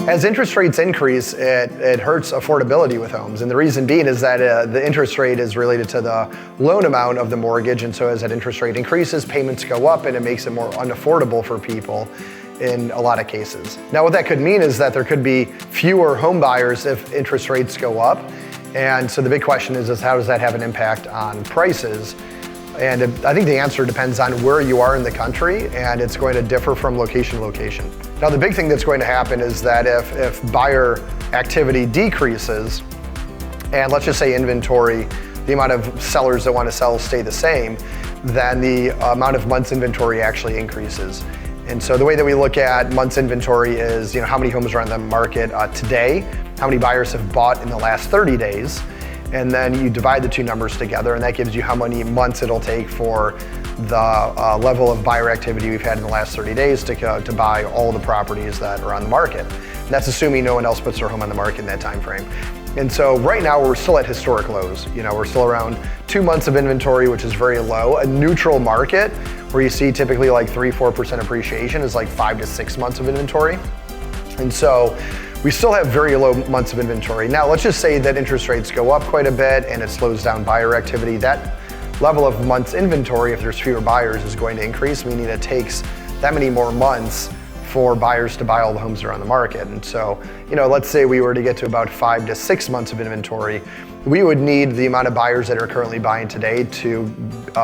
As interest rates increase, it hurts affordability with homes. And the reason being is that the interest rate is related to the loan amount of the mortgage. And so as that interest rate increases, payments go up and it makes it more unaffordable for people in a lot of cases. Now what that could mean is that there could be fewer home buyers if interest rates go up. And so the big question is how does that have an impact on prices? And I think the answer depends on where you are in the country, and it's going to differ from location to location. Now the big thing that's going to happen is that if buyer activity decreases, and let's just say inventory, the amount of sellers that want to sell stay the same, then the amount of months inventory actually increases. And so the way that we look at months inventory is how many homes are on the market today, how many buyers have bought in the last 30 days, and then you divide the two numbers together, and that gives you how many months it'll take for the level of buyer activity we've had in the last 30 days to buy all the properties that are on the market. And that's assuming no one else puts their home on the market in that time frame. And so right now we're still at historic lows. We're still around 2 months of inventory, which is very low. A neutral market where you see typically like 3-4% appreciation is like 5 to 6 months of inventory. And so we still have very low months of inventory. Now let's just say that interest rates go up quite a bit and it slows down buyer activity. That level of months inventory, if there's fewer buyers, is going to increase, meaning it takes that many more months for buyers to buy all the homes that are on the market. And so, let's say we were to get to about 5 to 6 months of inventory, we would need the amount of buyers that are currently buying today to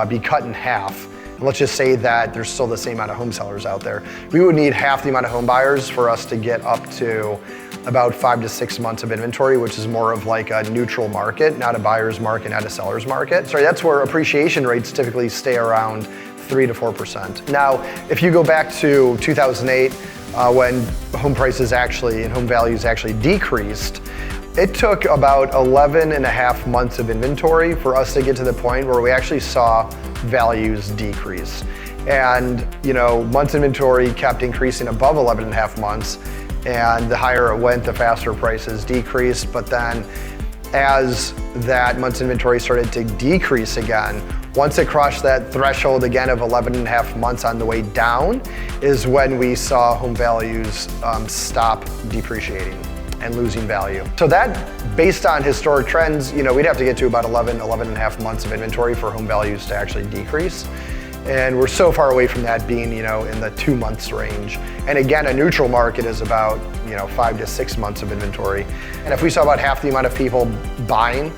be cut in half. And let's just say that there's still the same amount of home sellers out there. We would need half the amount of home buyers for us to get up to about 5 to 6 months of inventory, which is more of like a neutral market, not a buyer's market, not a seller's market. So that's where appreciation rates typically stay around 3 to 4%. Now, if you go back to 2008, when home prices and home values actually decreased, it took about 11 and a half months of inventory for us to get to the point where we actually saw values decrease. And, months inventory kept increasing above 11 and a half months, and the higher it went, the faster prices decreased. But then as that months inventory started to decrease again, once it crossed that threshold again of 11 and a half months on the way down is when we saw home values stop depreciating and losing value. So that, based on historic trends, we'd have to get to about 11 and a half months of inventory for home values to actually decrease. And we're so far away from that being, in the 2 months range. And again, a neutral market is about, 5 to 6 months of inventory. And if we saw about half the amount of people buying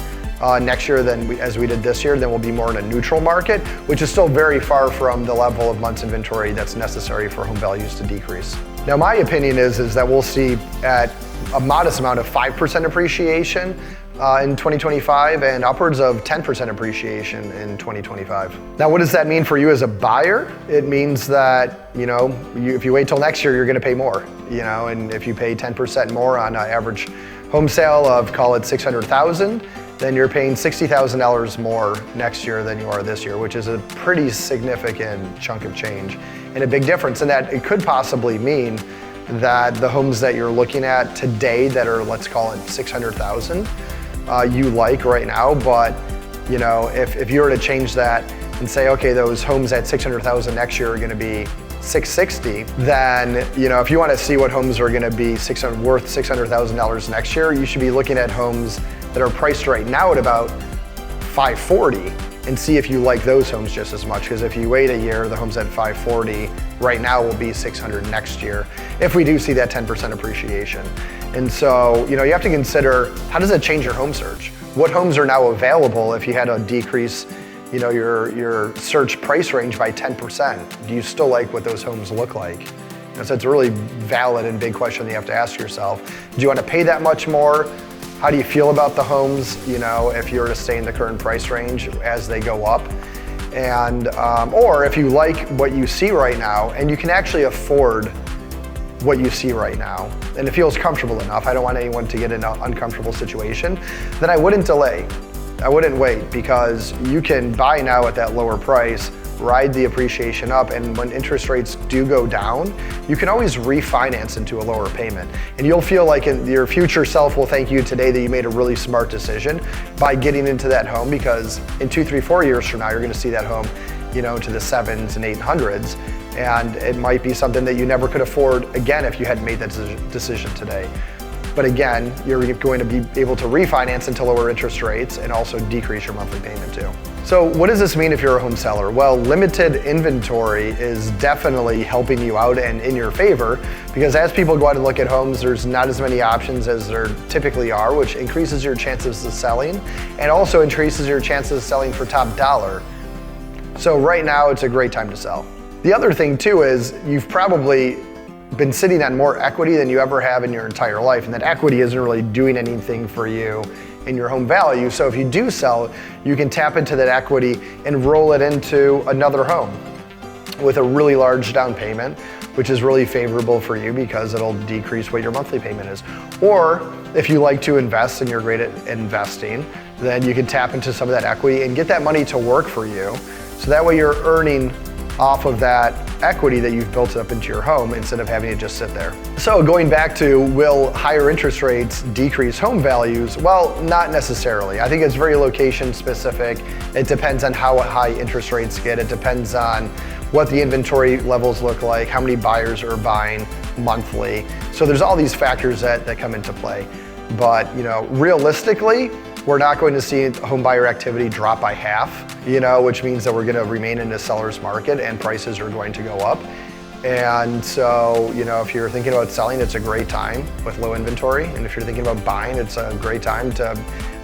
next year as we did this year, then we'll be more in a neutral market, which is still very far from the level of months inventory that's necessary for home values to decrease. Now, my opinion is that we'll see at a modest amount of 5% appreciation in 2025 and upwards of 10% appreciation in 2025. Now, what does that mean for you as a buyer? It means that, if you wait till next year, you're gonna pay more, and if you pay 10% more on an average home sale of, call it $600,000, then you're paying $60,000 more next year than you are this year, which is a pretty significant chunk of change and a big difference. And that it could possibly mean that the homes that you're looking at today that are, let's call it $600,000, you like right now, but if you were to change that and say, okay, those homes at $600,000 next year are gonna be $660,000, then if you want to see what homes are going to be worth $600,000 next year, you should be looking at homes that are priced right now at about $540,000 and see if you like those homes just as much. Because if you wait a year, the homes at $540,000 right now will be $600,000 next year if we do see that 10% appreciation. And so you have to consider, how does it change your home search? What homes are now available if you had to decrease your search price range by 10%? Do you still like what those homes look like? So it's a really valid and big question that you have to ask yourself. Do you want to pay that much more? How do you feel about the homes, if you were to stay in the current price range as they go up? And, or if you like what you see right now and you can actually afford what you see right now, and it feels comfortable enough, I don't want anyone to get in an uncomfortable situation, then I wouldn't delay. I wouldn't wait, because you can buy now at that lower price, ride the appreciation up, and when interest rates do go down, you can always refinance into a lower payment. And you'll feel like your future self will thank you today that you made a really smart decision by getting into that home, because in 2, 3, 4 years from now, you're gonna see that home, to the 7s and 800s. And it might be something that you never could afford again if you hadn't made that decision today. But again, you're going to be able to refinance into lower interest rates and also decrease your monthly payment too. So what does this mean if you're a home seller? Well, limited inventory is definitely helping you out and in your favor, because as people go out and look at homes, there's not as many options as there typically are, which increases your chances of selling and also increases your chances of selling for top dollar. So right now, it's a great time to sell. The other thing too is you've probably been sitting on more equity than you ever have in your entire life, and that equity isn't really doing anything for you in your home value. So if you do sell, you can tap into that equity and roll it into another home with a really large down payment, which is really favorable for you because it'll decrease what your monthly payment is. Or if you like to invest and you're great at investing, then you can tap into some of that equity and get that money to work for you. So that way you're earning off of that equity that you've built up into your home instead of having it just sit there. So going back to, will higher interest rates decrease home values? Well, not necessarily. I think it's very location specific. It depends on how high interest rates get. It depends on what the inventory levels look like, how many buyers are buying monthly. So there's all these factors that come into play. But realistically, we're not going to see home buyer activity drop by half, which means that we're going to remain in a seller's market and prices are going to go up. And so, if you're thinking about selling, it's a great time with low inventory. And if you're thinking about buying, it's a great time to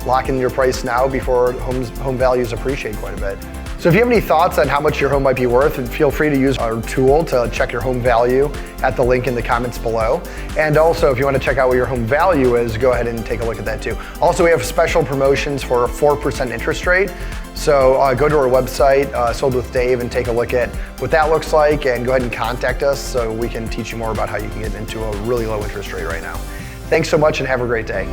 lock in your price now before home values appreciate quite a bit. So if you have any thoughts on how much your home might be worth, feel free to use our tool to check your home value at the link in the comments below. And also, if you want to check out what your home value is, go ahead and take a look at that too. Also, we have special promotions for a 4% interest rate. So go to our website, Sold with Dave, and take a look at what that looks like, and go ahead and contact us so we can teach you more about how you can get into a really low interest rate right now. Thanks so much and have a great day.